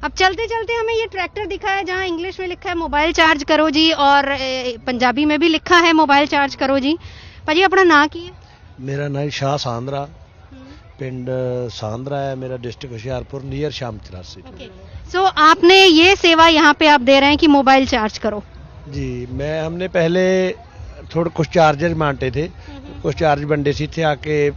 अब चलते चलते हमें ये ट्रैक्टर दिखा है जहाँ इंग्लिश में लिखा है मोबाइल चार्ज करो जी और पंजाबी में भी लिखा है मोबाइल चार्ज करो जी। भाजी अपना नाम की है? मेरा नाम शाह सांद्रा, पिंड सांद्रा है मेरा, डिस्ट्रिक्ट होशियारपुर, नियर शाम 84। सो आपने ये सेवा यहाँ पे आप दे रहे हैं कि मोबाइल चार्ज करो जी। हमने पहले थोड़े कुछ चार्जर बांटे थे, कुछ चार्ज बंडे सी थे, आके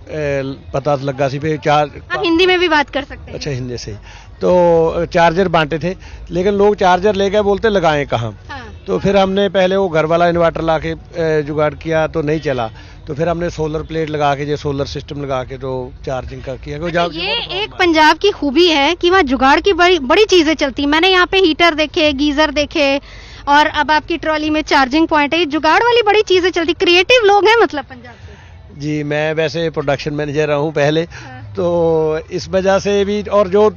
पता लगा सी पे चार्ज। आप हिंदी में भी बात कर सकते हैं। अच्छा, हिंदी से तो चार्जर बांटे थे, लेकिन लोग चार्जर ले गए, बोलते लगाएं कहाँ। हाँ। तो फिर हमने पहले वो घर वाला इन्वर्टर ला के जुगाड़ किया तो नहीं चला, तो फिर हमने सोलर प्लेट लगा के, जो सोलर सिस्टम लगा के तो चार्जिंग का किया। ये एक पंजाब की खूबी है कि वहाँ जुगाड़ की बड़ी बड़ी चीजें चलती। मैंने यहाँ पे हीटर देखे, गीजर देखे, और अब आपकी ट्रॉली में चार्जिंग पॉइंट है। ये जुगाड़ वाली बड़ी चीजें चलती, क्रिएटिव लोग हैं मतलब पंजाब के। जी, मैं वैसे प्रोडक्शन मैनेजर रहा हूँ पहले। हाँ। तो इस वजह से भी, और जो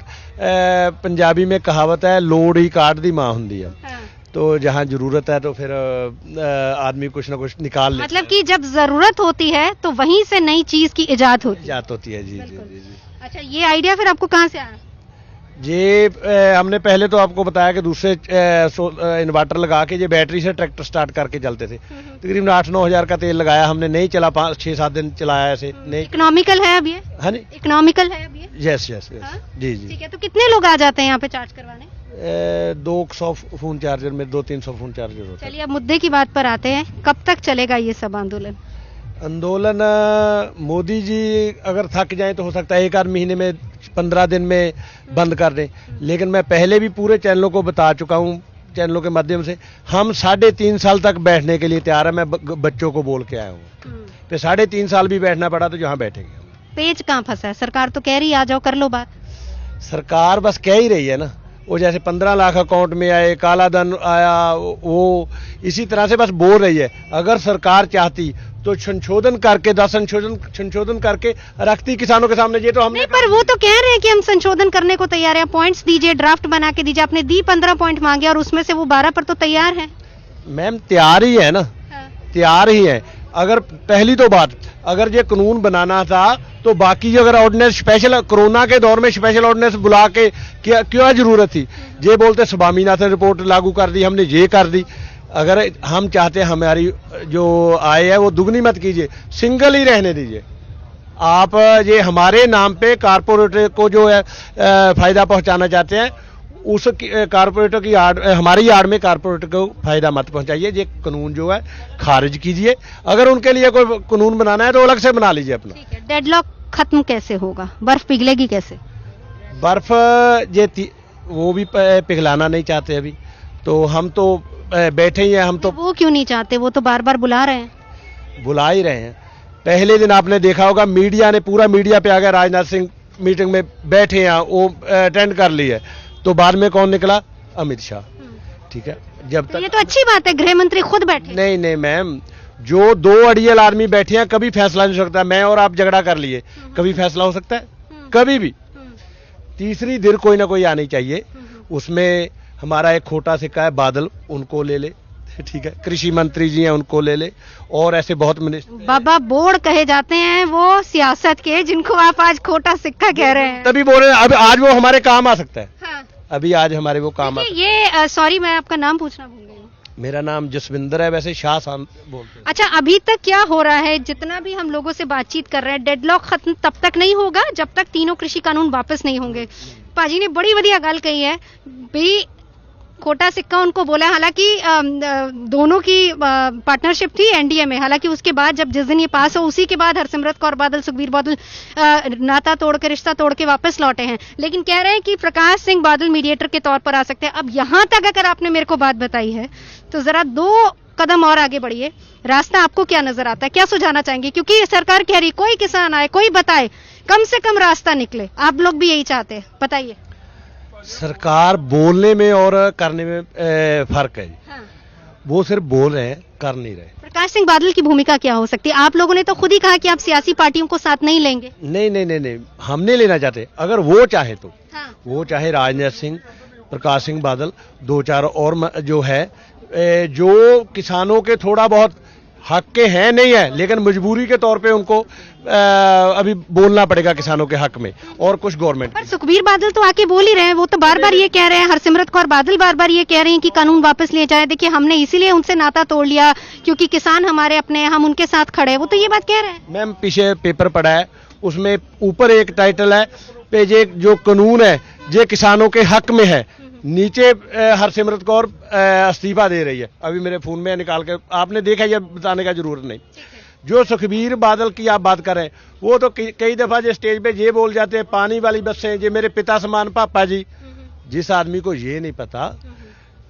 पंजाबी में कहावत है, लोड़ ही काट दी माँ हुंदी है। हाँ। तो जहाँ जरूरत है तो फिर आदमी कुछ ना कुछ निकाल लेता मतलब कि जब जरूरत होती है तो वहीं से नई चीज की इजाद होती है। इजाद होती है। जी जी जी जी। अच्छा, ये आइडिया फिर आपको कहाँ से आया? ये हमने पहले तो आपको बताया कि दूसरे इन्वर्टर लगा के, ये बैटरी से ट्रैक्टर स्टार्ट करके चलते थे। तकरीबन 8-9 हज़ार का तेल लगाया हमने, नहीं चला, 5-6-7 दिन चलाया ऐसे नहीं। इकोनॉमिकल है अब ये? हाँ जी, इकोनॉमिकल है अब ये? Yes yes yes. जी जी। ठीक है, तो कितने लोग आ जाते हैं यहाँ पे चार्ज करवाने? 200 फोन चार्जर में 200-300 फोन चार्जर होते हैं। चलिए अब मुद्दे की बात पर आते हैं, कब तक चलेगा ये सब आंदोलन? मोदी जी अगर थक जाए तो हो सकता है 1 आध महीने में, 15 दिन में बंद कर दें, लेकिन मैं पहले भी पूरे चैनलों को बता चुका हूं, चैनलों के माध्यम से, हम 3.5 साल तक बैठने के लिए तैयार है। मैं बच्चों को बोल के आया हूँ, फिर 3.5 साल भी बैठना पड़ा तो जहाँ बैठेंगे। पेच कहाँ फंसा है? सरकार तो कह रही है आ जाओ कर लो बात। सरकार बस कह ही रही है ना, वो जैसे 15 लाख अकाउंट में आए, काला धन आया, वो इसी तरह से बस बोल रही है। अगर सरकार चाहती तो संशोधन करके, 10 संशोधन करके रखती किसानों के सामने। ये तो हमने, पर वो तो कह रहे हैं कि हम संशोधन करने को तैयार हैं, पॉइंट्स दीजिए, ड्राफ्ट बना के दीजिए। आपने दी 15 पॉइंट मांगे और उसमें से वो 12 पर तो तैयार है। मैम तैयार ही है ना, तैयार ही है। अगर पहली तो बात, अगर ये कानून बनाना था तो बाकी अगर ऑर्डिनेंस स्पेशल, कोरोना के दौर में स्पेशल ऑर्डिनेंस बुला के क्या जरूरत थी? ये बोलते स्वामीनाथन रिपोर्ट लागू कर दी, हमने ये कर दी। अगर हम चाहते हमारी जो आय है वो दुगनी मत कीजिए, सिंगल ही रहने दीजिए। आप ये हमारे नाम पे कारपोरेटर को जो है फायदा पहुंचाना चाहते हैं, उस कारपोरेटर की आड़, हमारी आड़ में कारपोरेटर को फायदा मत पहुंचाइए। ये कानून जो है खारिज कीजिए। अगर उनके लिए कोई कानून बनाना है तो अलग से बना लीजिए अपना। डेडलॉक खत्म कैसे होगा? बर्फ पिघलेगी कैसे? बर्फ ये वो भी पिघलाना नहीं चाहते अभी, तो हम तो बैठे ही हैं। हम तो वो क्यों नहीं चाहते? वो तो बार बार बुला रहे हैं। बुला ही रहे हैं। पहले दिन आपने देखा होगा, मीडिया ने, पूरा मीडिया पे आ गया, राजनाथ सिंह मीटिंग में बैठे हैं, वो अटेंड कर ली है, तो बाद में कौन निकला? अमित शाह। ठीक है, जब तक ये तो अच्छी बात है, गृह मंत्री खुद बैठे। नहीं नहीं मैम, जो 2 अड़ियल आर्मी बैठे हैं, कभी फैसला नहीं हो सकता। मैं और आप झगड़ा कर लिए, कभी फैसला हो सकता है? कभी भी। तीसरी धਿਰ कोई ना कोई आनी चाहिए। उसमें हमारा एक खोटा सिक्का है, बादल, उनको ले ले। ठीक है, कृषि मंत्री जी हैं, उनको ले ले, और ऐसे बहुत मिनिस्टर। बाबा बोर्ड कहे जाते हैं वो सियासत के, जिनको आप आज खोटा सिक्का कह रहे हैं। तभी बोल रहे हैं, अब आज वो हमारे काम आ सकता है। हाँ। अभी आज हमारे वो काम आ सकता है। ये सॉरी, मैं आपका नाम पूछना भूल गई हूँ। मेरा नाम जसविंदर है, वैसे शाह बोलते हैं। अच्छा, अभी तक क्या हो रहा है? जितना भी हम लोगों से बातचीत कर रहे हैं, डेडलॉक खत्म तब तक नहीं होगा जब तक तीनों कृषि कानून वापस नहीं होंगे। पाजी ने बड़ी बढ़िया गल कही है भी, खोटा सिक्का उनको बोला है। हालांकि दोनों की पार्टनरशिप थी एनडीए में, हालांकि उसके बाद जब जिस दिन ये पास हो, उसी के बाद हरसिमरत कौर बादल, सुखबीर बादल नाता तोड़ के, रिश्ता तोड़ के वापस लौटे हैं। लेकिन कह रहे हैं कि प्रकाश सिंह बादल मीडिएटर के तौर पर आ सकते हैं। अब यहां तक अगर आपने मेरे को बात बताई है तो जरा 2 कदम और आगे बढ़िए। रास्ता आपको क्या नजर आता है? क्या सुझाना चाहेंगे? क्योंकि सरकार कह रही कोई किसान आए, कोई बताए, कम से कम रास्ता निकले। आप लोग भी यही चाहते हैं, बताइए। सरकार बोलने में और करने में फर्क है। हाँ। वो सिर्फ बोल रहे हैं, कर नहीं रहे। प्रकाश सिंह बादल की भूमिका क्या हो सकती है? आप लोगों ने तो खुद ही कहा कि आप सियासी पार्टियों को साथ नहीं लेंगे। नहीं नहीं नहीं नहीं, हम नहीं लेना चाहते। अगर वो चाहे तो हाँ। वो चाहे राजनाथ सिंह, प्रकाश सिंह बादल, 2-4 और जो है, जो किसानों के थोड़ा बहुत हक के हैं नहीं है, लेकिन मजबूरी के तौर पे उनको अभी बोलना पड़ेगा किसानों के हक में और कुछ गवर्नमेंट। पर सुखबीर बादल तो आके बोल ही रहे हैं, वो तो बार बार ये कह रहे हैं, हरसिमरत कौर बादल बार बार ये कह रही हैं कि कानून वापस लिए जाए। देखिए हमने इसीलिए उनसे नाता तोड़ लिया क्योंकि किसान हमारे अपने हैं, हम उनके साथ खड़े हैं, वो तो ये बात कह रहे हैं। मैम पीछे पेपर पड़ा है, उसमें ऊपर एक टाइटल है पे जे जो कानून है जे किसानों के हक में है, नीचे हरसिमरत कौर इस्तीफा दे रही है। अभी मेरे फोन में निकाल के आपने देखा, ये बताने का जरूरत नहीं। जो सुखबीर बादल की आप बात कर रहे हैं वो तो कई दफा जो स्टेज पे ये बोल जाते हैं पानी वाली बसें, ये मेरे पिता समान पापा जी। जिस आदमी को ये नहीं पता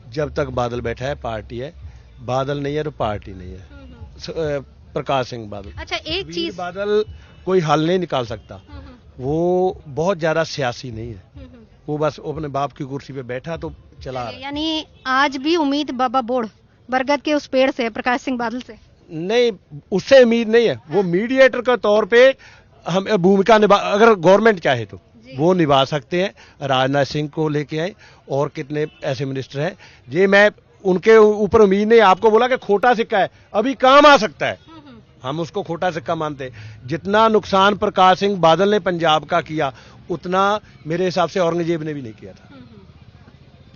जब तक बादल बैठा है पार्टी है, बादल नहीं है तो पार्टी नहीं है। प्रकाश सिंह बादल, अच्छा एक चीज, बादल कोई हल नहीं निकाल सकता, वो बहुत ज्यादा सियासी नहीं है, वो बस अपने बाप की कुर्सी पे बैठा तो चला रहा है। यानी आज भी उम्मीद बाबा बोड़ बरगद के उस पेड़ से, प्रकाश सिंह बादल से नहीं, उससे उम्मीद नहीं है। वो मीडिएटर के तौर पे हम भूमिका निभा, अगर गवर्नमेंट चाहे तो वो निभा सकते हैं। राजनाथ सिंह को लेके आए और कितने ऐसे मिनिस्टर हैं, ये मैं उनके ऊपर उम्मीद नहीं। आपको बोला कि खोटा सिक्का है, अभी काम आ सकता है, हम उसको खोटा सिक्का मानते हैं। जितना नुकसान प्रकाश सिंह बादल ने पंजाब का किया उतना मेरे हिसाब से औरंगजेब ने भी नहीं किया था,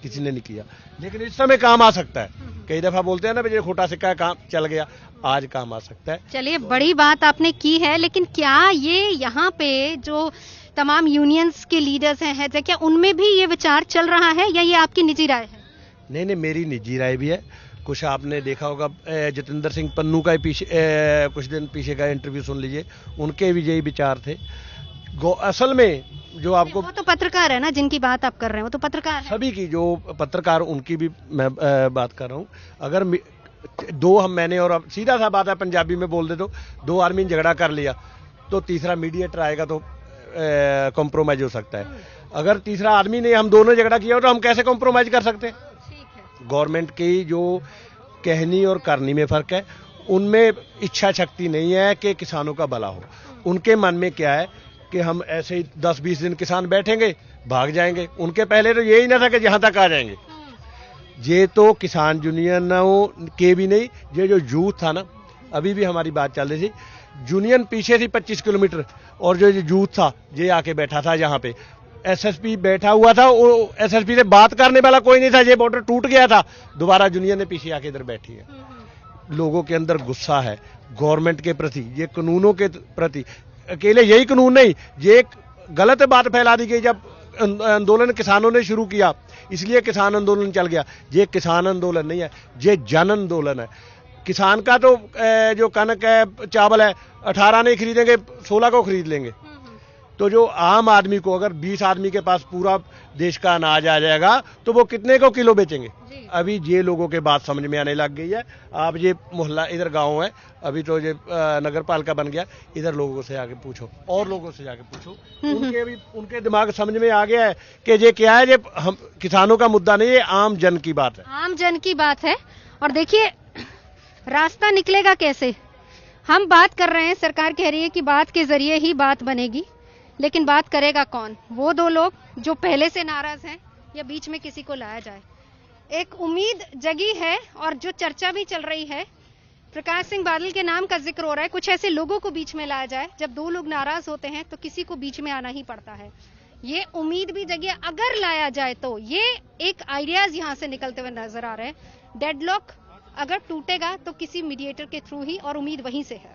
किसी ने नहीं किया, लेकिन इस समय काम आ सकता है। कई दफा बोलते हैं ना ये खोटा सिक्का है, काम चल गया, आज काम आ सकता है। चलिए बड़ी बात आपने की है, लेकिन क्या ये यहाँ पे जो तमाम यूनियंस के लीडर्स हैं क्या उनमें भी ये विचार चल रहा है या ये आपकी निजी राय है? नहीं नहीं, मेरी निजी राय भी है। कुछ आपने देखा होगा जितेंद्र सिंह पन्नू का पीछे कुछ दिन पीछे का इंटरव्यू सुन लीजिए, उनके भी यही विचार थे। असल में जो आपको, वो तो पत्रकार है ना जिनकी बात आप कर रहे हैं, वो तो पत्रकार है। सभी की जो पत्रकार उनकी भी मैं बात कर रहा हूँ। अगर मैंने और अब सीधा सा बात है, पंजाबी में बोल दे तो दो आदमी ने झगड़ा कर लिया तो तीसरा मीडिएटर आएगा तो कॉम्प्रोमाइज हो सकता है। अगर तीसरा आदमी ने, हम दोनों झगड़ा किया तो हम कैसे कॉम्प्रोमाइज कर सकते हैं? गवर्नमेंट की जो कहनी और करनी में फर्क है, उनमें इच्छा शक्ति नहीं है कि किसानों का भला हो। उनके मन में क्या है कि हम ऐसे ही 10-20 दिन किसान बैठेंगे भाग जाएंगे। उनके पहले तो यही ना था कि जहां तक आ जाएंगे। ये तो किसान यूनियनों के भी नहीं, ये जो यूथ था ना, अभी भी हमारी बात चल रही थी, यूनियन पीछे थी 25 किलोमीटर और जो यूथ था ये आके बैठा था यहाँ पे। एसएसपी बैठा हुआ था, वो एसएसपी से बात करने वाला कोई नहीं था, ये बॉर्डर टूट गया था, दोबारा यूनियन ने पीछे आके इधर बैठी है। लोगों के अंदर गुस्सा है गवर्नमेंट के प्रति, ये कानूनों के प्रति। अकेले यही कानून नहीं, ये एक गलत बात फैला दी गई जब आंदोलन किसानों ने शुरू किया, इसलिए किसान आंदोलन चल गया। ये किसान आंदोलन नहीं है, ये जन आंदोलन है। किसान का तो जो कनक है, चावल है, 18 नहीं खरीदेंगे, 16 को खरीद लेंगे। तो जो आम आदमी को, अगर 20 आदमी के पास पूरा देश का अनाज आ जाएगा तो वो कितने को किलो बेचेंगे? अभी ये लोगों के बात समझ में आने लग गई है। आप ये मोहल्ला, इधर गांव है, अभी तो ये नगर पालिका बन गया, इधर लोगों से आके पूछो और लोगों से जाके पूछो, उनके दिमाग समझ में आ गया है कि ये क्या है, ये हम किसानों का मुद्दा नहीं है, आम जन की बात है, आम जन की बात है। और देखिए रास्ता निकलेगा कैसे? हम बात कर रहे हैं, सरकार कह रही है कि बात के जरिए ही बात बनेगी, लेकिन बात करेगा कौन? वो दो लोग जो पहले से नाराज हैं या बीच में किसी को लाया जाए? एक उम्मीद जगी है और जो चर्चा भी चल रही है, प्रकाश सिंह बादल के नाम का जिक्र हो रहा है, कुछ ऐसे लोगों को बीच में लाया जाए। जब दो लोग नाराज होते हैं तो किसी को बीच में आना ही पड़ता है। ये उम्मीद भी जगी, अगर लाया जाए तो ये एक आइडियाज यहां से निकलते हुए नजर आ रहे हैं। डेडलॉक अगर टूटेगा तो किसी मीडिएटर के थ्रू ही, और उम्मीद वहीं से है।